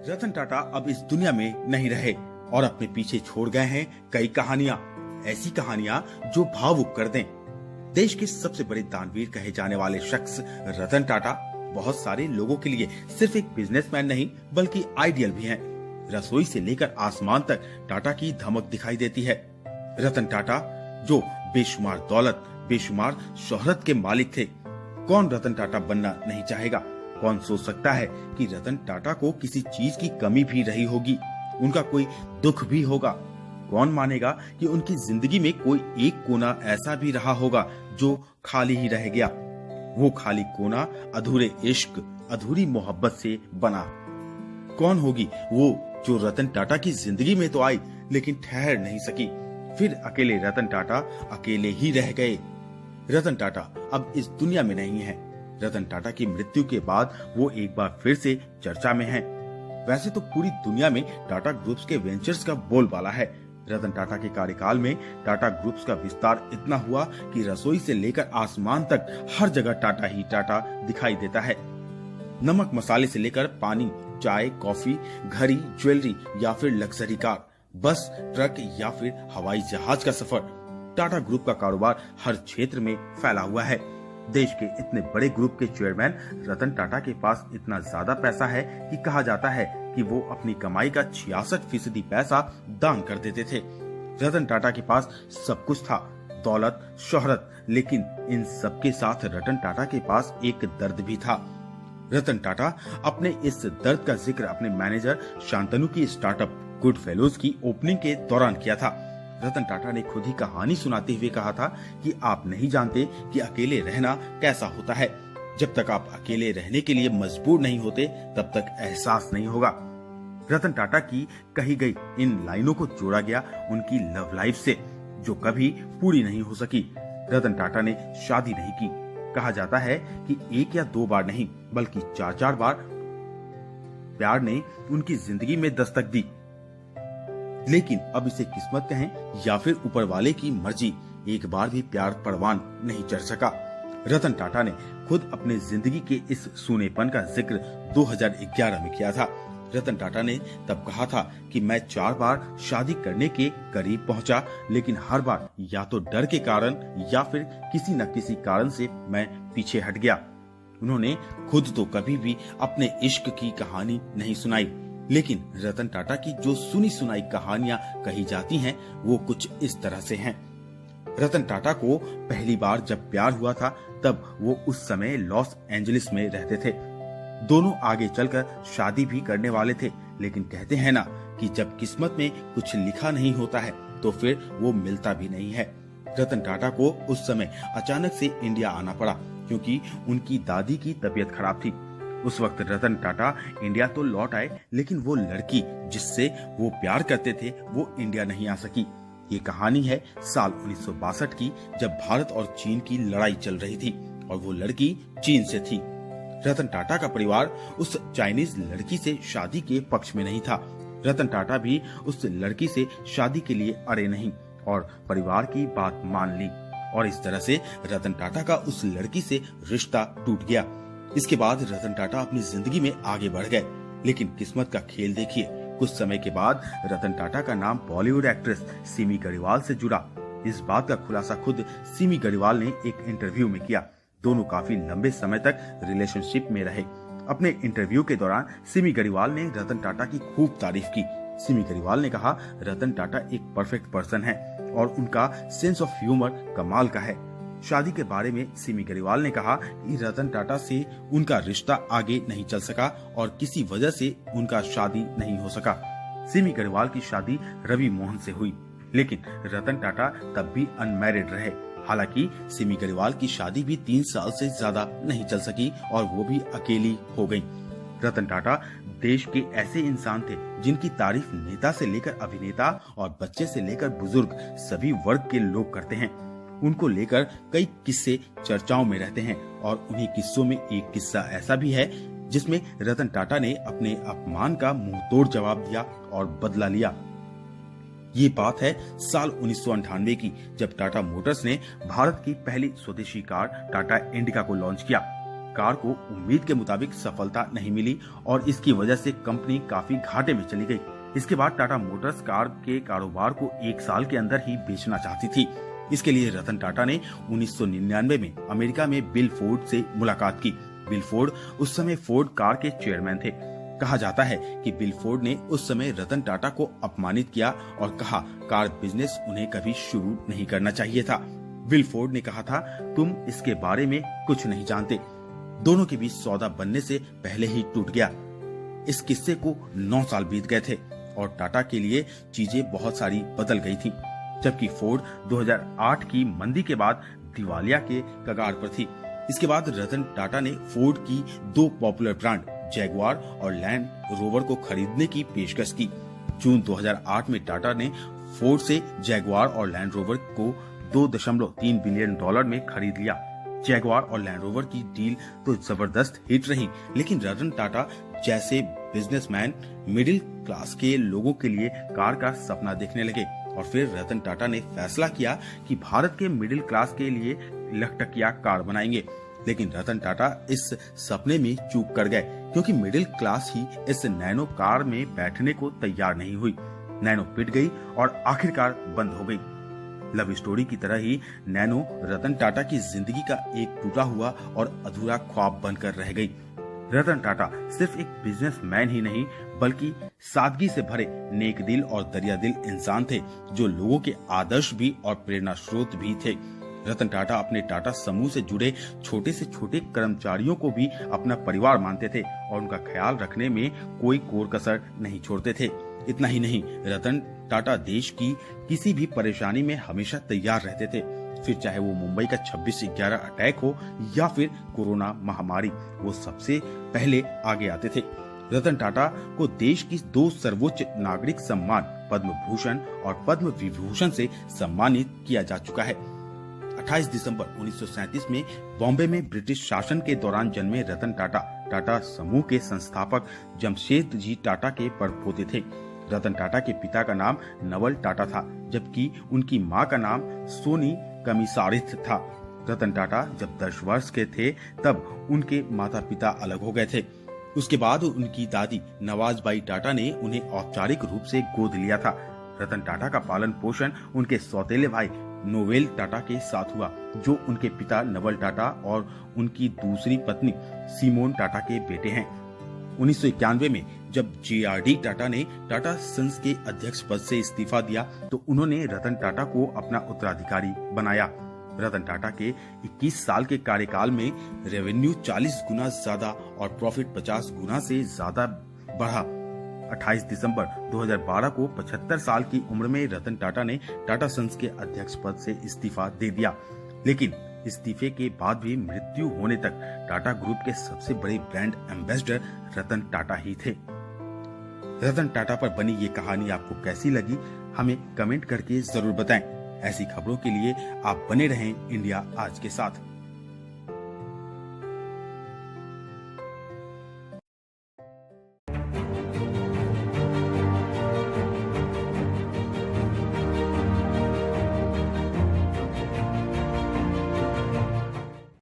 रतन टाटा अब इस दुनिया में नहीं रहे और अपने पीछे छोड़ गए हैं कई कहानियां, ऐसी कहानियां जो भावुक कर दें। देश के सबसे बड़े दानवीर कहे जाने वाले शख्स रतन टाटा बहुत सारे लोगों के लिए सिर्फ एक बिजनेसमैन नहीं बल्कि आइडियल भी हैं। रसोई से लेकर आसमान तक टाटा की धमक दिखाई देती है। रतन टाटा जो बेशुमार दौलत, बेशुमार शोहरत के मालिक थे। कौन रतन टाटा बनना नहीं चाहेगा? कौन सोच सकता है कि रतन टाटा को किसी चीज की कमी भी रही होगी, उनका कोई दुख भी होगा? कौन मानेगा कि उनकी जिंदगी में कोई एक कोना ऐसा भी रहा होगा जो खाली ही रह गया? वो खाली कोना अधूरे इश्क, अधूरी मोहब्बत से बना। कौन होगी वो जो रतन टाटा की जिंदगी में तो आई लेकिन ठहर नहीं सकी? फिर अकेले रतन टाटा अकेले ही रह गए। रतन टाटा अब इस दुनिया में नहीं है। रतन टाटा की मृत्यु के बाद वो एक बार फिर से चर्चा में हैं। वैसे तो पूरी दुनिया में टाटा ग्रुप्स के वेंचर्स का बोलबाला है। रतन टाटा के कार्यकाल में टाटा ग्रुप्स का विस्तार इतना हुआ कि रसोई से लेकर आसमान तक हर जगह टाटा ही टाटा दिखाई देता है। नमक मसाले से लेकर पानी, चाय, कॉफी, घड़ी, ज्वेलरी या फिर लग्जरी कार, बस, ट्रक या फिर हवाई जहाज का सफर, टाटा ग्रुप का कारोबार हर क्षेत्र में फैला हुआ है। देश के इतने बड़े ग्रुप के चेयरमैन रतन टाटा के पास इतना ज्यादा पैसा है कि कहा जाता है कि वो अपनी कमाई का 66% पैसा दान कर देते थे। रतन टाटा के पास सब कुछ था, दौलत, शोहरत, लेकिन इन सब के साथ रतन टाटा के पास एक दर्द भी था। रतन टाटा अपने इस दर्द का जिक्र अपने मैनेजर शांतनु की स्टार्टअप गुड फेलोज की ओपनिंग के दौरान किया था। रतन टाटा ने खुद ही कहानी सुनाते हुए कहा था कि आप नहीं जानते कि अकेले रहना कैसा होता है। जब तक आप अकेले रहने के लिए मजबूर नहीं होते तब तक एहसास नहीं होगा। रतन टाटा की कही गई इन लाइनों को जोड़ा गया उनकी लव लाइफ से, जो कभी पूरी नहीं हो सकी। रतन टाटा ने शादी नहीं की। कहा जाता है कि 1 या 2 बार नहीं बल्कि 4-4 बार प्यार ने उनकी जिंदगी में दस्तक दी। लेकिन अब इसे किस्मत कहें या फिर ऊपर वाले की मर्जी, एक बार भी प्यार परवान नहीं चढ़ सका। रतन टाटा ने खुद अपने जिंदगी के इस सूनेपन का जिक्र 2011 में किया था। रतन टाटा ने तब कहा था कि मैं 4 बार शादी करने के करीब पहुंचा, लेकिन हर बार या तो डर के कारण या फिर किसी न किसी कारण से मैं पीछे हट गया। उन्होंने खुद तो कभी भी अपने इश्क की कहानी नहीं सुनाई, लेकिन रतन टाटा की जो सुनी सुनाई कहानियां कही जाती हैं वो कुछ इस तरह से हैं। रतन टाटा को पहली बार जब प्यार हुआ था तब वो उस समय लॉस एंजलिस में रहते थे। दोनों आगे चलकर शादी भी करने वाले थे, लेकिन कहते हैं ना कि जब किस्मत में कुछ लिखा नहीं होता है तो फिर वो मिलता भी नहीं है। रतन टाटा को उस समय अचानक से इंडिया आना पड़ा क्योंकि उनकी दादी की तबीयत खराब थी। उस वक्त रतन टाटा इंडिया तो लौट आए, लेकिन वो लड़की जिससे वो प्यार करते थे वो इंडिया नहीं आ सकी। ये कहानी है साल 1962 की, जब भारत और चीन की लड़ाई चल रही थी और वो लड़की चीन से थी। रतन टाटा का परिवार उस चाइनीज लड़की से शादी के पक्ष में नहीं था। रतन टाटा भी उस लड़की से शादी के लिए अड़े नहीं और परिवार की बात मान ली, और इस तरह से रतन टाटा का उस लड़की से रिश्ता टूट गया। इसके बाद रतन टाटा अपनी जिंदगी में आगे बढ़ गए, लेकिन किस्मत का खेल देखिए, कुछ समय के बाद रतन टाटा का नाम बॉलीवुड एक्ट्रेस सिमी गरिवाल से जुड़ा। इस बात का खुलासा खुद सिमी गरिवाल ने एक इंटरव्यू में किया। दोनों काफी लंबे समय तक रिलेशनशिप में रहे। अपने इंटरव्यू के दौरान सिमी गरिवाल ने रतन टाटा की खूब तारीफ की। सिमी गरिवाल ने कहा, रतन टाटा एक परफेक्ट पर्सन है और उनका सेंस ऑफ ह्यूमर कमाल का है। शादी के बारे में सिमी गरिवाल ने कहा कि रतन टाटा से उनका रिश्ता आगे नहीं चल सका और किसी वजह से उनका शादी नहीं हो सका। सिमी गरिवाल की शादी रवि मोहन से हुई, लेकिन रतन टाटा तब भी अनमैरिड रहे। हालांकि सिमी गरिवाल की शादी भी 3 साल से ज्यादा नहीं चल सकी और वो भी अकेली हो गयी। रतन टाटा देश के ऐसे इंसान थे जिनकी तारीफ नेता से लेकर अभिनेता और बच्चे से लेकर बुजुर्ग सभी वर्ग के लोग करते हैं। उनको लेकर कई किस्से चर्चाओं में रहते हैं और उन्हीं किस्सों में एक किस्सा ऐसा भी है जिसमें रतन टाटा ने अपने अपमान का मुंहतोड़ जवाब दिया और बदला लिया। ये बात है साल 1998 की, जब टाटा मोटर्स ने भारत की पहली स्वदेशी कार टाटा इंडिका को लॉन्च किया। कार को उम्मीद के मुताबिक सफलता नहीं मिली और इसकी वजह से कंपनी काफी घाटे में चली गई। इसके बाद टाटा मोटर्स कार के कारोबार को 1 साल के अंदर ही बेचना चाहती थी। इसके लिए रतन टाटा ने 1999 में अमेरिका में बिल फोर्ड से मुलाकात की। बिल फोर्ड उस समय फोर्ड कार के चेयरमैन थे। कहा जाता है कि बिल फोर्ड ने उस समय रतन टाटा को अपमानित किया और कहा कार बिजनेस उन्हें कभी शुरू नहीं करना चाहिए था। बिल फोर्ड ने कहा था, तुम इसके बारे में कुछ नहीं जानते। दोनों के बीच सौदा बनने से पहले ही टूट गया। इस किस्से को 9 साल बीत गए थे और टाटा के लिए चीजें बहुत सारी बदल गई थी, जबकि फोर्ड 2008 की मंदी के बाद दिवालिया के कगार पर थी। इसके बाद रतन टाटा ने फोर्ड की 2 पॉपुलर ब्रांड जैगुआर और लैंड रोवर को खरीदने की पेशकश की। जून 2008 में टाटा ने फोर्ड से जैगुआर और लैंड रोवर को $2.3 बिलियन में खरीद लिया। जैगुआर और लैंड रोवर की डील तो जबरदस्त हिट रही, लेकिन रतन टाटा जैसे बिजनेसमैन मिडिल क्लास के लोगों के लिए कार का सपना देखने लगे और फिर रतन टाटा ने फैसला किया कि भारत के मिडिल क्लास के लिए लखटकिया कार बनाएंगे। लेकिन रतन टाटा इस सपने में चूक कर गए, क्योंकि मिडिल क्लास ही इस नैनो कार में बैठने को तैयार नहीं हुई। नैनो पिट गई और आखिरकार बंद हो गई। लव स्टोरी की तरह ही नैनो रतन टाटा की जिंदगी का एक टूटा हुआ और अधूरा ख्वाब बनकर रह गई। रतन टाटा सिर्फ एक बिजनेसमैन ही नहीं, बल्कि सादगी से भरे नेक दिल और दरिया दिल इंसान थे, जो लोगों के आदर्श भी और प्रेरणा स्रोत भी थे। रतन टाटा अपने टाटा समूह से जुड़े छोटे से छोटे कर्मचारियों को भी अपना परिवार मानते थे और उनका ख्याल रखने में कोई कोर कसर नहीं छोड़ते थे। इतना ही नहीं, रतन टाटा देश की किसी भी परेशानी में हमेशा तैयार रहते थे, फिर चाहे वो मुंबई का 26/11 अटैक हो या फिर कोरोना महामारी, वो सबसे पहले आगे आते थे। रतन टाटा को देश की 2 सर्वोच्च नागरिक सम्मान पद्म भूषण और पद्म विभूषण से सम्मानित किया जा चुका है। 28 दिसंबर 1937 में बॉम्बे में ब्रिटिश शासन के दौरान जन्मे रतन टाटा टाटा समूह के संस्थापक जमशेद जी टाटा के परपोते थे। रतन टाटा के पिता का नाम नवल टाटा था, जबकि उनकी मां का नाम सोनी कमिसारिथ था। रतन टाटा जब 10 वर्ष के थे तब उनके माता पिता अलग हो गए थे। उसके बाद उनकी दादी नवाजबाई टाटा ने उन्हें औपचारिक रूप से गोद लिया था। रतन टाटा का पालन पोषण उनके सौतेले भाई नोवेल टाटा के साथ हुआ, जो उनके पिता नवल टाटा और उनकी दूसरी पत्नी सिमोन टाटा के बेटे हैं। 1991 में जब JRD टाटा ने टाटा सन्स के अध्यक्ष पद से इस्तीफा दिया तो उन्होंने रतन टाटा को अपना उत्तराधिकारी बनाया। रतन टाटा के 21 साल के कार्यकाल में रेवेन्यू 40 गुना ज्यादा और प्रॉफिट 50 गुना से ज्यादा बढ़ा। 28 दिसंबर 2012 को 75 साल की उम्र में रतन टाटा ने टाटा सन्स के अध्यक्ष पद से इस्तीफा दे दिया, लेकिन इस्तीफे के बाद भी मृत्यु होने तक टाटा ग्रुप के सबसे बड़े ब्रांड एम्बेसडर रतन टाटा ही थे। रतन टाटा पर बनी ये कहानी आपको कैसी लगी, हमें कमेंट करके जरूर बताएं। ऐसी खबरों के लिए आप बने रहें इंडिया आज के साथ।